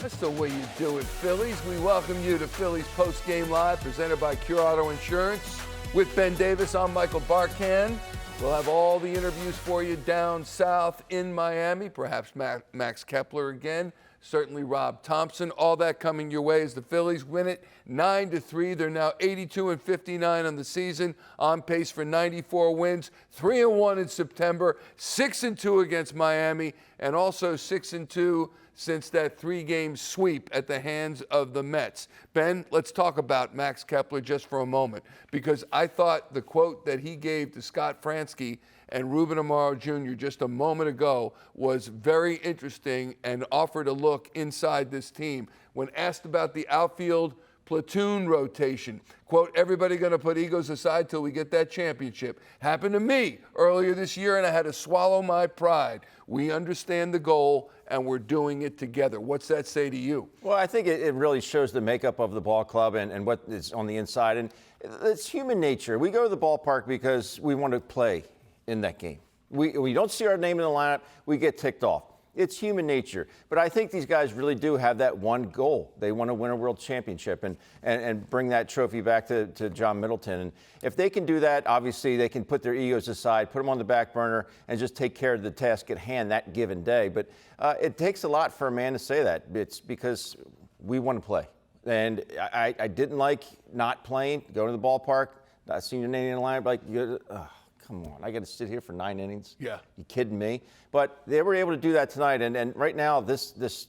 That's the way you do it, Phillies. We welcome you to Phillies Postgame Live, presented by Cure Auto Insurance. With Ben Davis, I'm Michael Barkan. We'll have all the interviews for you down south in Miami, perhaps Max Kepler again, certainly Rob Thomson. All that coming your way as the Phillies win it 9-3. They're now 82-59 on the season, on pace for 94 wins, 3-1 in September, 6-2 against Miami, and also 6-2 since that three-game sweep at the hands of the Mets. Ben, let's talk about Max Kepler just for a moment, because I thought the quote that he gave to Scott Fransky and Ruben Amaro Jr. just a moment ago was very interesting and offered a look inside this team. When asked about the outfield platoon rotation, quote, everybody going to put egos aside till we get that championship. Happened to me earlier this year, and I had to swallow my pride. We understand the goal, and we're doing it together. What's that say to you? Well, I think it really shows the makeup of the ball club and what is on the inside. And it's human nature. We go to the ballpark because we want to play in that game. We don't see our name in the lineup, we get ticked off. It's human nature. But I think these guys really do have that one goal. They want to win a world championship and bring that trophy back to John Middleton. And if they can do that, obviously they can put their egos aside, put them on the back burner, and just take care of the task at hand that given day. But it takes a lot for a man to say that. It's because we want to play. And I didn't like not playing, going to the ballpark, not seeing your name in the lineup, like, come on, I got to sit here for 9 innings? Yeah. You kidding me? But they were able to do that tonight, and right now this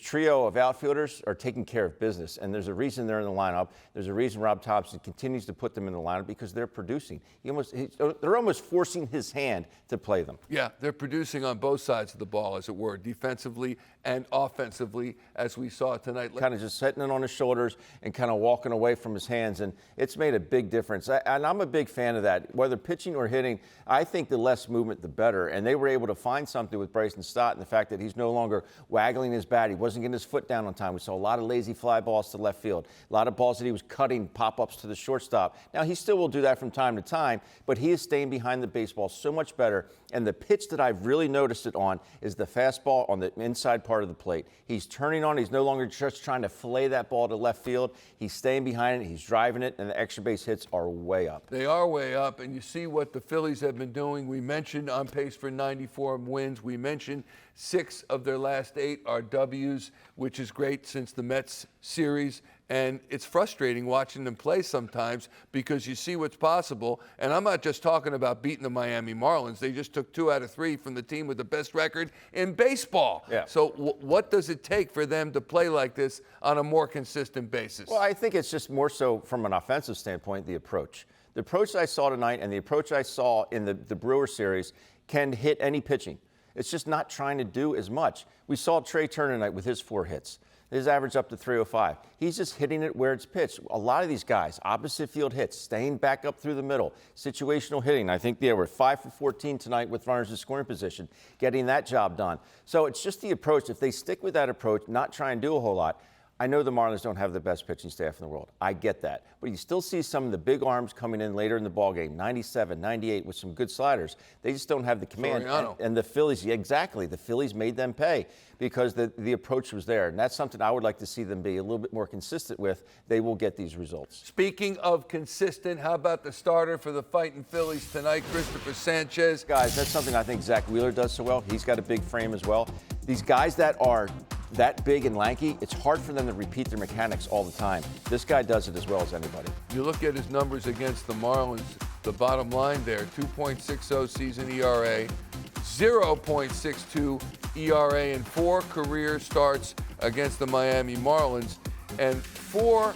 trio of outfielders are taking care of business, and there's a reason they're in the lineup. There's a reason Rob Thomson continues to put them in the lineup, because they're producing. They're almost forcing his hand to play them. Yeah, they're producing on both sides of the ball, as it were, defensively and offensively, as we saw tonight. Kind of just setting it on his shoulders and kind of walking away from his hands, and it's made a big difference. And I'm a big fan of that. Whether pitching or hitting, I think the less movement, the better. And they were able to find something with Bryson Stott, and the fact that he's no longer waggling his bat. He wasn't getting his foot down on time. We saw a lot of lazy fly balls to left field, a lot of balls that he was cutting, pop-ups to the shortstop. Now, he still will do that from time to time, but he is staying behind the baseball so much better. And the pitch that I've really noticed it on is the fastball on the inside part of the plate. He's turning on. He's no longer just trying to fillet that ball to left field. He's staying behind it. He's driving it, and the extra base hits are way up. They are way up, and you see what the Phillies have been doing. We mentioned on pace for 94 wins. We mentioned 6 of their last 8 are W's, which is great since the Mets series. And it's frustrating watching them play sometimes, because you see what's possible. And I'm not just talking about beating the Miami Marlins. They just took 2 out of 3 from the team with the best record in baseball. Yeah. So what does it take for them to play like this on a more consistent basis? Well, I think it's just more so from an offensive standpoint, the approach. The approach that I saw tonight and the approach I saw in the Brewer series can hit any pitching. It's just not trying to do as much. We saw Trea Turner tonight with his 4 hits. His average up to 305. He's just hitting it where it's pitched. A lot of these guys, opposite field hits, staying back up through the middle, situational hitting. I think they were 5 for 14 tonight with runners in scoring position, getting that job done. So it's just the approach. If they stick with that approach, not try and do a whole lot. I know the Marlins don't have the best pitching staff in the world. I get that. But you still see some of the big arms coming in later in the ballgame, 97, 98, with some good sliders. They just don't have the command. And the Phillies, exactly, the Phillies made them pay because the approach was there. And that's something I would like to see them be a little bit more consistent with. They will get these results. Speaking of consistent, how about the starter for the Fighting Phillies tonight, Cristopher Sánchez? Guys, that's something I think Zach Wheeler does so well. He's got a big frame as well. These guys that are that big and lanky, it's hard for them to repeat their mechanics all the time. This guy does it as well as anybody. You look at his numbers against the Marlins, the bottom line there, 2.60 season ERA, 0.62 ERA in 4 career starts against the Miami Marlins, and 4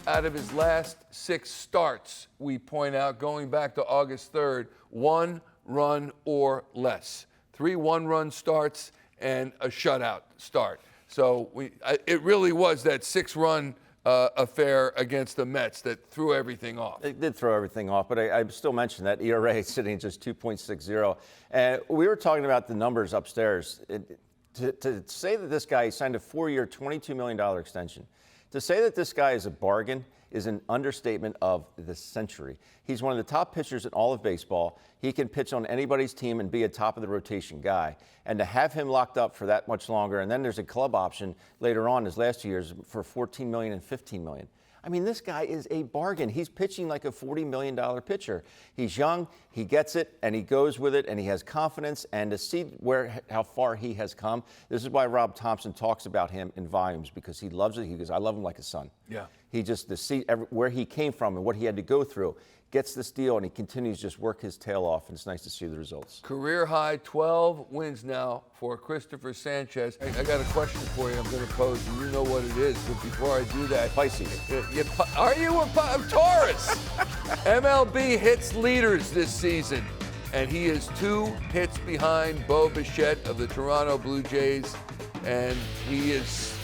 out of his last 6 starts, we point out, going back to August 3rd, 1 run or less. 3 one-run starts and a shutout start. So it really was that 6-run affair against the Mets that threw everything off. It did throw everything off, but I still mentioned that ERA sitting at just 2.60. And we were talking about the numbers upstairs. To say that this guy signed a 4-year, $22 million extension, To say that this guy is a bargain is an understatement of the century. He's one of the top pitchers in all of baseball. He can pitch on anybody's team and be a top of the rotation guy. And to have him locked up for that much longer, and then there's a club option later on his last 2 years for $14 million and $15 million. I mean, this guy is a bargain. He's pitching like a $40 million pitcher. He's young, he gets it, and he goes with it, and he has confidence. And to see how far he has come, this is why Rob Thomson talks about him in volumes, because he loves it. He goes, I love him like a son. Yeah. He just, to see where he came from and what he had to go through, gets this deal, and he continues to just work his tail off, and it's nice to see the results. Career high 12 wins now for Cristopher Sánchez. I got a question for you I'm going to pose, and you know what it is. But before I do that, Pisces. Are you a Taurus? MLB hits leaders this season, and he is 2 hits behind Bo Bichette of the Toronto Blue Jays, and he is,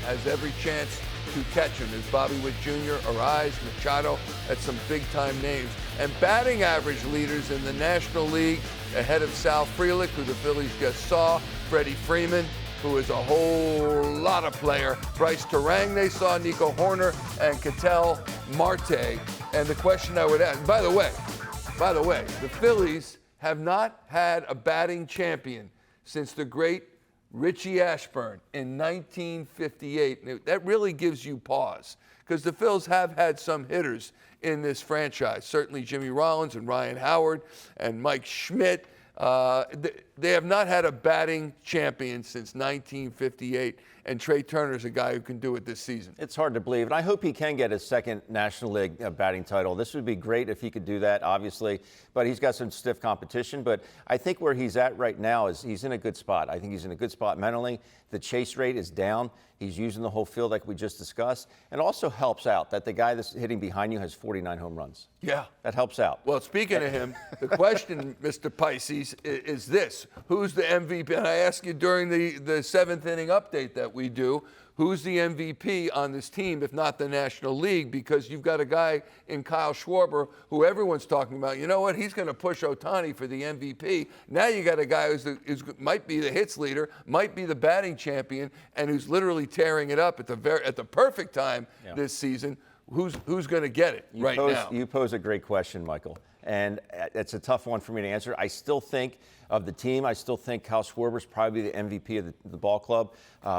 has every chance to catch him. There's Bobby Witt Jr., Arise, Machado, that's some big-time names. And batting average leaders in the National League ahead of Sal Frelick, who the Phillies just saw, Freddie Freeman, who is a whole lot of player, Bryce Turang they saw, Nico Horner, and Ketel Marte. And the question I would ask, by the way, the Phillies have not had a batting champion since the great Richie Ashburn in 1958. That really gives you pause, because the Phils have had some hitters in this franchise. Certainly Jimmy Rollins and Ryan Howard and Mike Schmidt. They have not had a batting champion since 1958, and Trea Turner is a guy who can do it this season. It's hard to believe, and I hope he can get his second National League batting title. This would be great if he could do that, obviously, but he's got some stiff competition. But I think where he's at right now is he's in a good spot. I think he's in a good spot mentally. The chase rate is down. He's using the whole field like we just discussed. And also helps out that the guy that's hitting behind you has 49 home runs. Yeah. That helps out. Well, speaking of him, the question, Mr. Pisces, is this. Who's the MVP? And I ask you during the seventh inning update that we do, who's the MVP on this team, if not the National League? Because you've got a guy in Kyle Schwarber who everyone's talking about. You know what? He's going to push Ohtani for the MVP. Now you got a guy who's might be the hits leader, might be the batting champion, and who's literally tearing it up at the perfect time this season. Who's going to get it now? You pose a great question, Michael, and it's a tough one for me to answer. I still think of the team. I still think Kyle Schwarber's probably the MVP of the ball club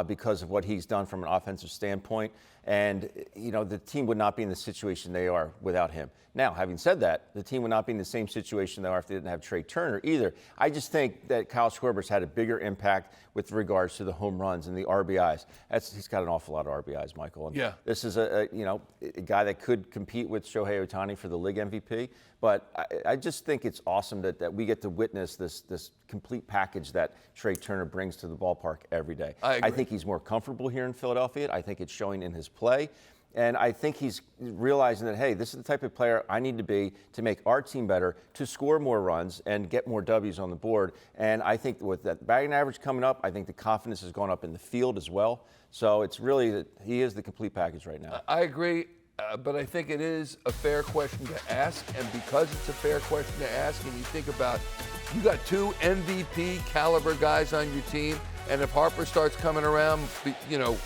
because of what he's done from an offensive standpoint. And, the team would not be in the situation they are without him. Now, having said that, the team would not be in the same situation they are if they didn't have Trea Turner either. I just think that Kyle Schwarber's had a bigger impact with regards to the home runs and the RBIs. He's got an awful lot of RBIs, Michael. And this is a guy that could compete with Shohei Ohtani for the league MVP. But I just think it's awesome that we get to witness this complete package that Trea Turner brings to the ballpark every day. I think he's more comfortable here in Philadelphia. I think it's showing in his play. And I think he's realizing that, hey, this is the type of player I need to be to make our team better, to score more runs and get more W's on the board. And I think with that batting average coming up, I think the confidence has gone up in the field as well. So it's really that he is the complete package right now. I agree, but I think it is a fair question to ask. And because it's a fair question to ask, and you think about, you got 2 MVP caliber guys on your team. And if Harper starts coming around,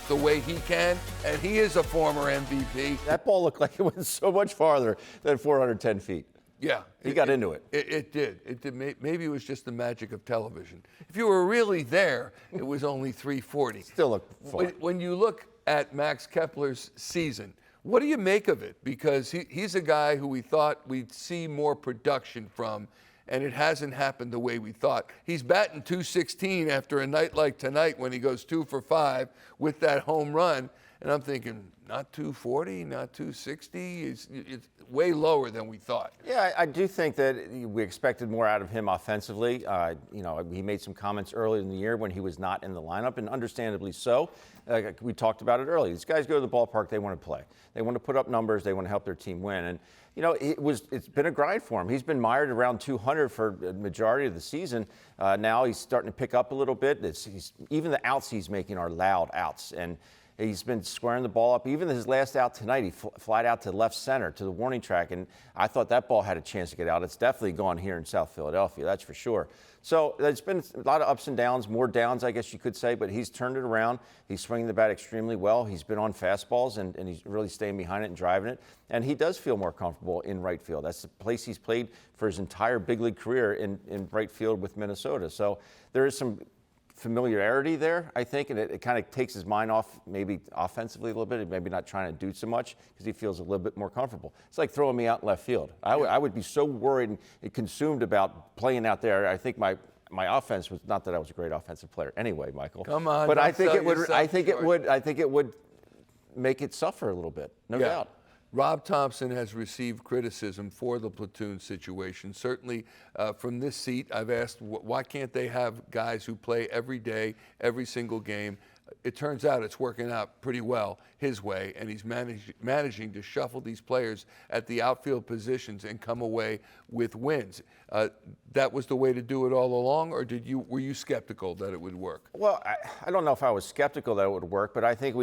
the way he can, and he is a former MVP. That ball looked like it went so much farther than 410 feet. Yeah. He got into it. It did. It did. Maybe it was just the magic of television. If you were really there, it was only 340. Still looked fun. When you look at Max Kepler's season, what do you make of it? Because he's a guy who we thought we'd see more production from, and it hasn't happened the way we thought. He's batting .216 after a night like tonight when he goes 2 for 5 with that home run. And I'm thinking, not 240, not 260. It's way lower than we thought. Yeah, I do think that we expected more out of him offensively. He made some comments earlier in the year when he was not in the lineup, and understandably so. We talked about it earlier. These guys go to the ballpark, they want to play. They want to put up numbers, they want to help their team win. And it's been a grind for him. He's been mired around 200 for the majority of the season. Now he's starting to pick up a little bit. Even the outs he's making are loud outs. And He's been squaring the ball up. Even his last out tonight, he flied out to left center to the warning track, and I thought that ball had a chance to get out. It's definitely gone here in South Philadelphia, that's for sure. So there's been a lot of ups and downs, more downs, I guess you could say, but he's turned it around. He's swinging the bat extremely well. He's been on fastballs, and he's really staying behind it and driving it. And he does feel more comfortable in right field. That's the place he's played for his entire big league career in right field with Minnesota. So there is some familiarity there, I think, and it kind of takes his mind off maybe offensively a little bit, maybe not trying to do so much because he feels a little bit more comfortable. It's like throwing me out in left field. I would be so worried and consumed about playing out there. I think my offense was not that I was a great offensive player anyway, Michael. Come on, but I think it would. I think it would make it suffer a little bit, no doubt. Rob Thomson has received criticism for the platoon situation. Certainly from this seat, I've asked, why can't they have guys who play every day, every single game? It turns out it's working out pretty well his way, and he's managing to shuffle these players at the outfield positions and come away with wins. That was the way to do it all along, or were you skeptical that it would work? Well, I don't know if I was skeptical that it would work, but I think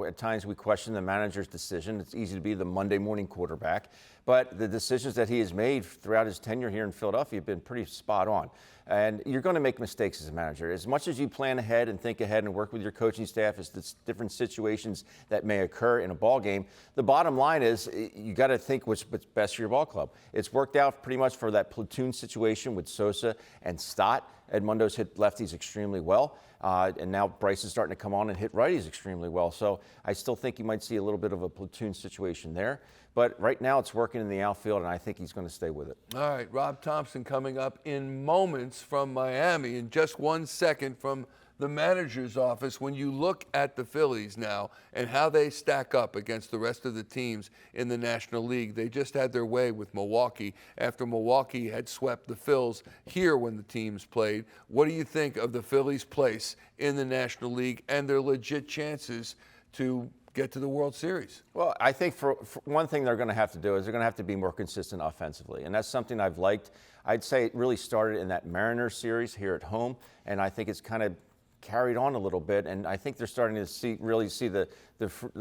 at times we question the manager's decision. It's easy to be the Monday morning quarterback, but the decisions that he has made throughout his tenure here in Philadelphia have been pretty spot on. And you're going to make mistakes as a manager. As much as you plan ahead and think ahead and work with your coaching staff as to different situations that may occur in a ball game, the bottom line is you got to think what's best for your ball club. It's worked out pretty much for that platoon situation with Sosa and Stott. Edmundo's hit lefties extremely well, and now Bryce is starting to come on and hit righties extremely well. So I still think you might see a little bit of a platoon situation there. But right now it's working in the outfield, and I think he's going to stay with it. All right, Rob Thomson coming up in moments from Miami. In just 1 second from the manager's office, when you look at the Phillies now and how they stack up against the rest of the teams in the National League, they just had their way with Milwaukee after Milwaukee had swept the Phils here when the teams played. What do you think of the Phillies' place in the National League and their legit chances to get to the World Series? Well, I think for one thing they're going to have to do is they're going to have to be more consistent offensively, and that's something I've liked. I'd say it really started in that Mariners series here at home, and I think it's kind of carried on a little bit, and I think they're starting to really see the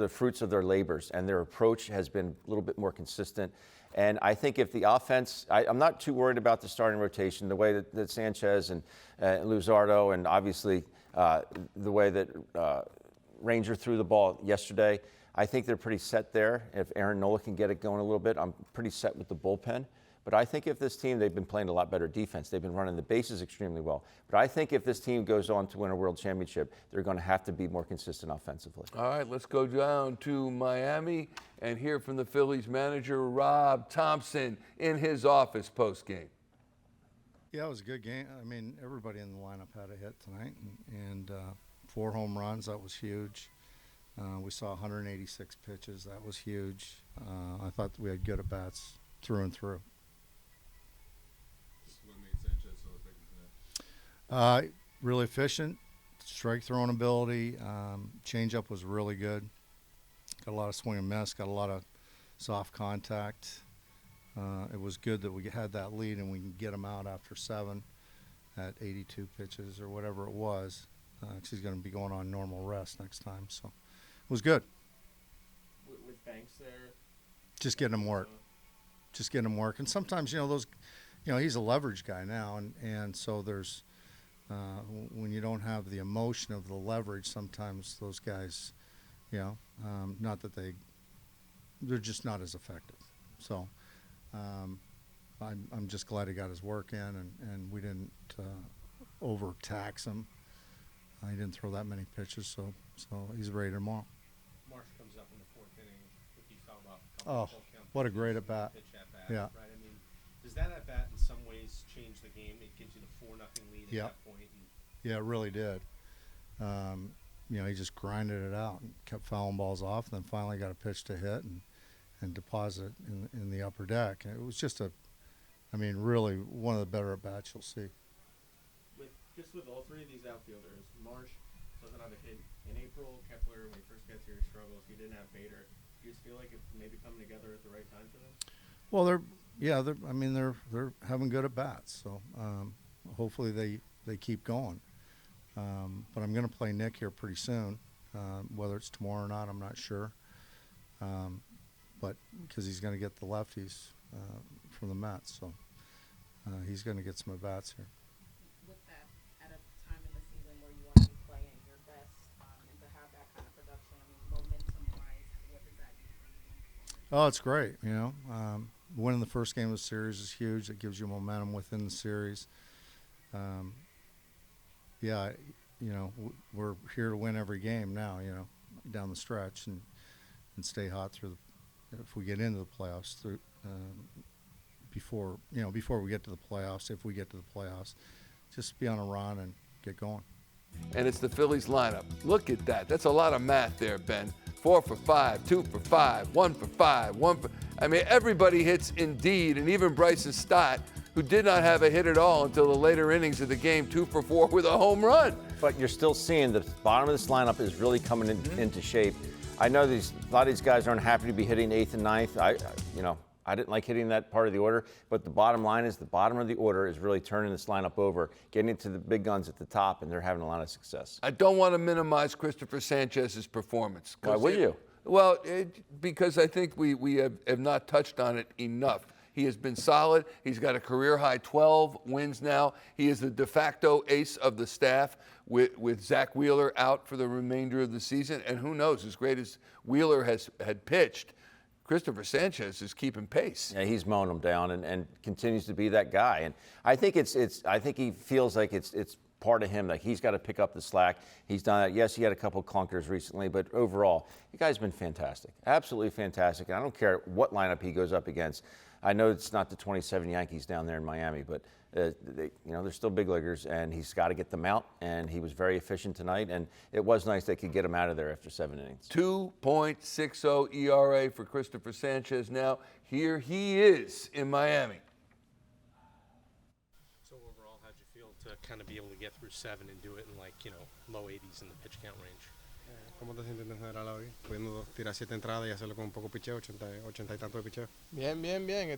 fruits of their labors, and their approach has been a little bit more consistent. And I think if the offense, I'm not too worried about the starting rotation, the way that Sanchez and Luzardo, and obviously the way that Ranger threw the ball yesterday. I think they're pretty set there. If Aaron Nola can get it going a little bit, I'm pretty set with the bullpen. But I think if this team, they've been playing a lot better defense. They've been running the bases extremely well. But I think if this team goes on to win a world championship, they're going to have to be more consistent offensively. All right, let's go down to Miami and hear from the Phillies manager, Rob Thomson, in his office post-game. Yeah, it was a good game. I mean, everybody in the lineup had a hit tonight, and 4 home runs, that was huge. We saw 186 pitches, that was huge. I thought we had good at-bats through and through. What made Sanchez so effective tonight? Really efficient, strike throwing ability. Changeup was really good. Got a lot of swing and miss, got a lot of soft contact. It was good that we had that lead and we can get him out after 7 at 82 pitches or whatever it was. He's going to be going on normal rest next time, so it was good. With Banks there, just getting him work, and sometimes he's a leverage guy now, and so there's when you don't have the emotion of the leverage, sometimes those guys, not that they're just not as effective. So I'm just glad he got his work in, and we didn't overtax him. He didn't throw that many pitches, so he's ready tomorrow. Marsh comes up in the 4th inning. What you talking about? Oh, what a great at-bat. Yeah. Right. I mean, does that at-bat in some ways change the game? It gives you the 4-0 lead at that point. Yeah, it really did. He just grinded it out and kept fouling balls off, and then finally got a pitch to hit and deposit in the upper deck. And it was just really one of the better at-bats you'll see. With all 3 of these outfielders, Marsh doesn't have a hit in April. Kepler, when he first gets here, struggles. You didn't have Bader. Do you just feel like it's maybe coming together at the right time for them? Well, they're having good at bats. So hopefully they keep going. But I'm going to play Nick here pretty soon, Whether it's tomorrow or not, I'm not sure. But because he's going to get the lefties from the Mets, so he's going to get some at-bats here. With that, at a time in the season where you want to be playing your best and to have that kind of production, I mean, momentum-wise, what does that mean for you? Oh, it's great. Winning the first game of the series is huge. It gives you momentum within the series. We're here to win every game now, down the stretch and stay hot through if we get into the playoffs before we get to the playoffs, if we get to the playoffs, just be on a run and get going. And it's the Phillies lineup. Look at that. That's a lot of math there, Ben. 4 for 5, 2 for 5, 1 for 5, 1 for... I mean, everybody hits indeed, and even Bryson Stott, who did not have a hit at all until the later innings of the game, 2 for 4 with a home run. But you're still seeing the bottom of this lineup is really coming into shape. I know a lot of these guys aren't happy to be hitting 8th and 9th. I didn't like hitting that part of the order, but the bottom line is the bottom of the order is really turning this lineup over, getting into the big guns at the top, and they're having a lot of success. I don't want to minimize Cristopher Sanchez's performance. Why would you? Well, because I think we have not touched on it enough. He has been solid. He's got a career-high 12 wins now. He is the de facto ace of the staff with Zach Wheeler out for the remainder of the season. And who knows, as great as Wheeler had pitched, Cristopher Sánchez is keeping pace. Yeah, he's mowing them down and continues to be that guy. And I think I think he feels like it's part of him, that he's got to pick up the slack. He's done that. Yes, he had a couple clunkers recently, but overall, the guy's been fantastic. Absolutely fantastic. And I don't care what lineup he goes up against. I know it's not the 27 Yankees down there in Miami, but they're still big leaguers, and he's got to get them out. And he was very efficient tonight, and it was nice they could get him out of there after 7 innings. 2.60 ERA for Cristopher Sánchez now. Here he is in Miami. So overall, how'd you feel to kind of be able to get through 7 and do it in low 80s in the pitch count range? ¿Cómo te sientes en general hoy? Pudiendo tirar 7 entradas y hacerlo con un poco de picheo, 80 y tanto de picheo. Bien,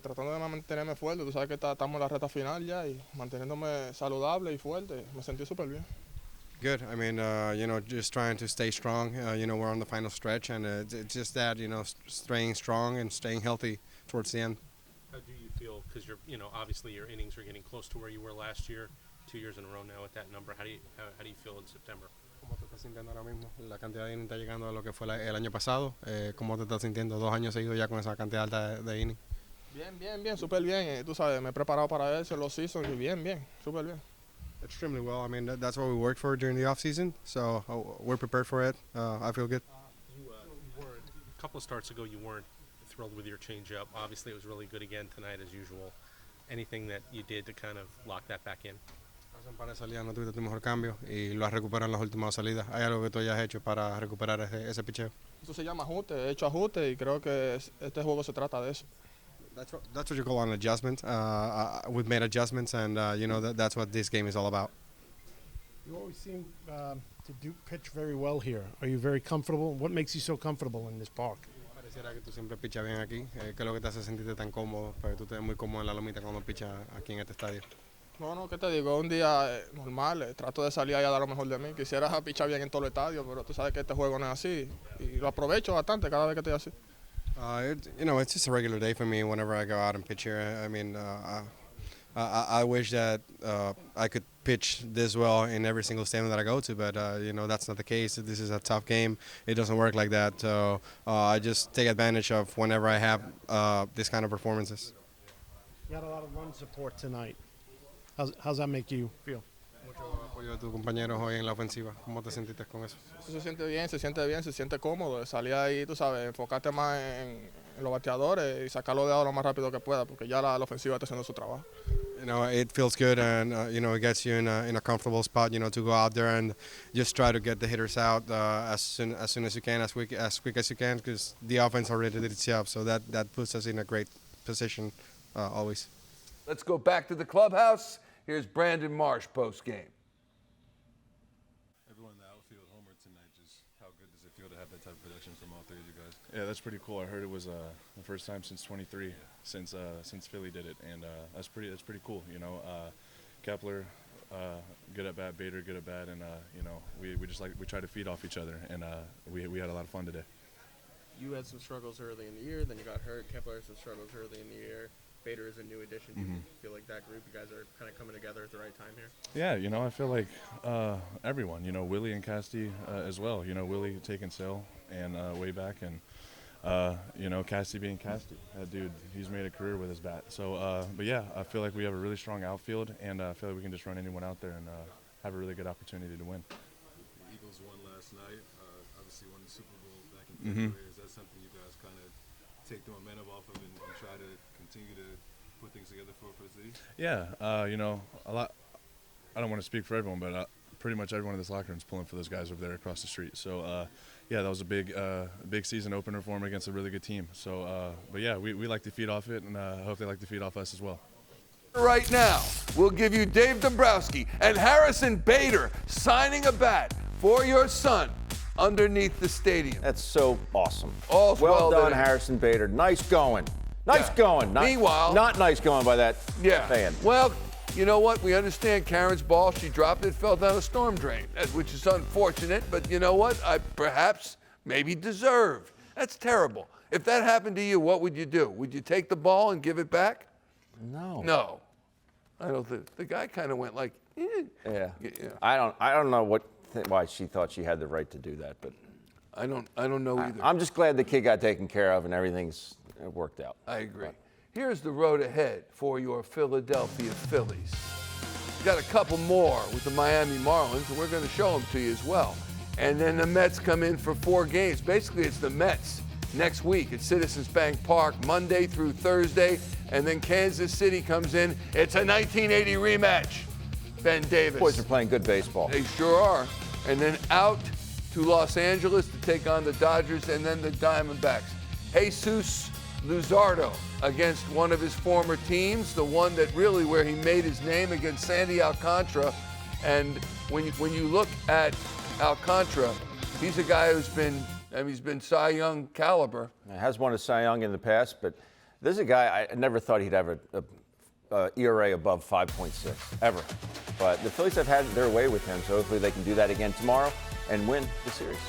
tratando de mantenerme fuerte. Tú sabes que estamos en la recta final ya y manteniéndome saludable y fuerte. Me sentí súper bien. Good. I mean, just trying to stay strong. We're on the final stretch, and it's just that, staying strong and staying healthy towards the end. How do you feel? Because obviously your innings are getting close to where you were last year, 2 years in a row now at that number. How do you feel in September? ¿Cómo te estás sintiendo ahora mismo? La cantidad de innings está llegando a lo que fue el año pasado. ¿Cómo te estás sintiendo 2 años seguidos ya con esa cantidad alta de innings? Bien, súper bien. Tú sabes, me he preparado para eso en los seasons y bien, súper bien. Extremely well. I mean, that's what we worked for during the off season, so we're prepared for it. I feel good. You were a couple of starts ago. You weren't thrilled with your changeup. Obviously, it was really good again tonight, as usual. Anything that you did to kind of lock that back in? Hace un par de salidas no tuviste tu mejor cambio y lo has recuperado en las últimas salidas. ¿Hay algo que tú hayas hecho para recuperar ese picheo? Eso se llama ajuste. He hecho ajuste y creo que este juego se trata de eso. That's what you call an adjustment. We've made adjustments, and that's what this game is all about. You always seem to pitch very well here. Are you very comfortable? What makes you so comfortable in this park? Pareciera que tú siempre pichas bien aquí. ¿Qué es lo que te hace sentirte tan cómodo? Porque tú te ves muy cómodo en la lomita cuando pichas aquí en este estadio. No, ¿qué te digo? Un día normal, trato de salir allá a dar lo mejor de mí. Quisiera pichar bien en todo el estadio, pero tú sabes que este juego no es así. Y lo aprovecho bastante cada vez que estoy así. It's just a regular day for me whenever I go out and pitch here. I mean, I wish that I could pitch this well in every single stadium that I go to, but, that's not the case. This is a tough game. It doesn't work like that. So I just take advantage of whenever I have this kind of performances. You had a lot of run support tonight. How's that make you feel? Mucho apoyo de tus compañeros hoy en la ofensiva. ¿Cómo te sentiste con eso? Se siente bien, se siente cómodo. Salir ahí, tú sabes, enfocarte más en los bateadores y sacarlo de ahora lo más rápido que pueda, porque ya la ofensiva está haciendo su trabajo. It feels good, and it gets you in a comfortable spot, to go out there and just try to get the hitters out as soon as you can, as quick as you can, because the offense already did its job. So that puts us in a great position always. Let's go back to the clubhouse. Here's Brandon Marsh post-game. Everyone in the outfield homered tonight. Just how good does it feel to have that type of production from all 3 of you guys? Yeah, that's pretty cool. I heard it was the first time since 23 since Philly did it, and that's pretty cool. Kepler, good at bat, Bader, good at bat, and we try to feed off each other, and we had a lot of fun today. You had some struggles early in the year, then you got hurt. Kepler had some struggles early in the year. Bader is a new addition. Do you feel like that group, you guys are kind of coming together at the right time here? Yeah, I feel like everyone, Willie and Casti as well. Willie taking Sale and way back, and Casti being Casti. That dude, he's made a career with his bat. So, but yeah, I feel like we have a really strong outfield, and I feel like we can just run anyone out there and have a really good opportunity to win. The Eagles won last night. Obviously won the Super Bowl back in February. Is that something you guys kind of take the momentum off of and try to continue to put things together for the city? Yeah, a lot. I don't want to speak for everyone, but pretty much everyone in this locker room is pulling for those guys over there across the street. So, yeah, that was a big season opener for them against a really good team. So, but yeah, we like to feed off it, and I hope they like to feed off us as well. Right now, we'll give you Dave Dombrowski and Harrison Bader signing a bat for your son underneath the stadium. That's so awesome. All's well done, that- Harrison Bader. Nice going. Nice going. Meanwhile, not nice going by that fan. Well, you know what? We understand Karen's ball. She dropped it, fell down a storm drain, which is unfortunate. But you know what? Perhaps maybe deserved. That's terrible. If that happened to you, what would you do? Would you take the ball and give it back? No. No. I don't think. The guy kind of went like, Yeah. I don't know why she thought she had the right to do that, but I don't know either. I'm just glad the kid got taken care of and everything's worked out. I agree. Here's the road ahead for your Philadelphia Phillies. We've got a couple more with the Miami Marlins, and we're going to show them to you as well. And then the Mets come in for 4 games. Basically, it's the Mets next week at Citizens Bank Park, Monday through Thursday. And then Kansas City comes in. It's a 1980 rematch. Ben Davis. Boys are playing good baseball. They sure are. And then out to Los Angeles to take on the Dodgers and then the Diamondbacks. Jesus Luzardo against one of his former teams, the one that really where he made his name against Sandy Alcantara. And when you look at Alcantara, he's a guy who's been Cy Young caliber. He has won a Cy Young in the past, but this is a guy I never thought he'd have a ERA above 5.6 ever. But the Phillies have had their way with him, so hopefully they can do that again tomorrow and win the series.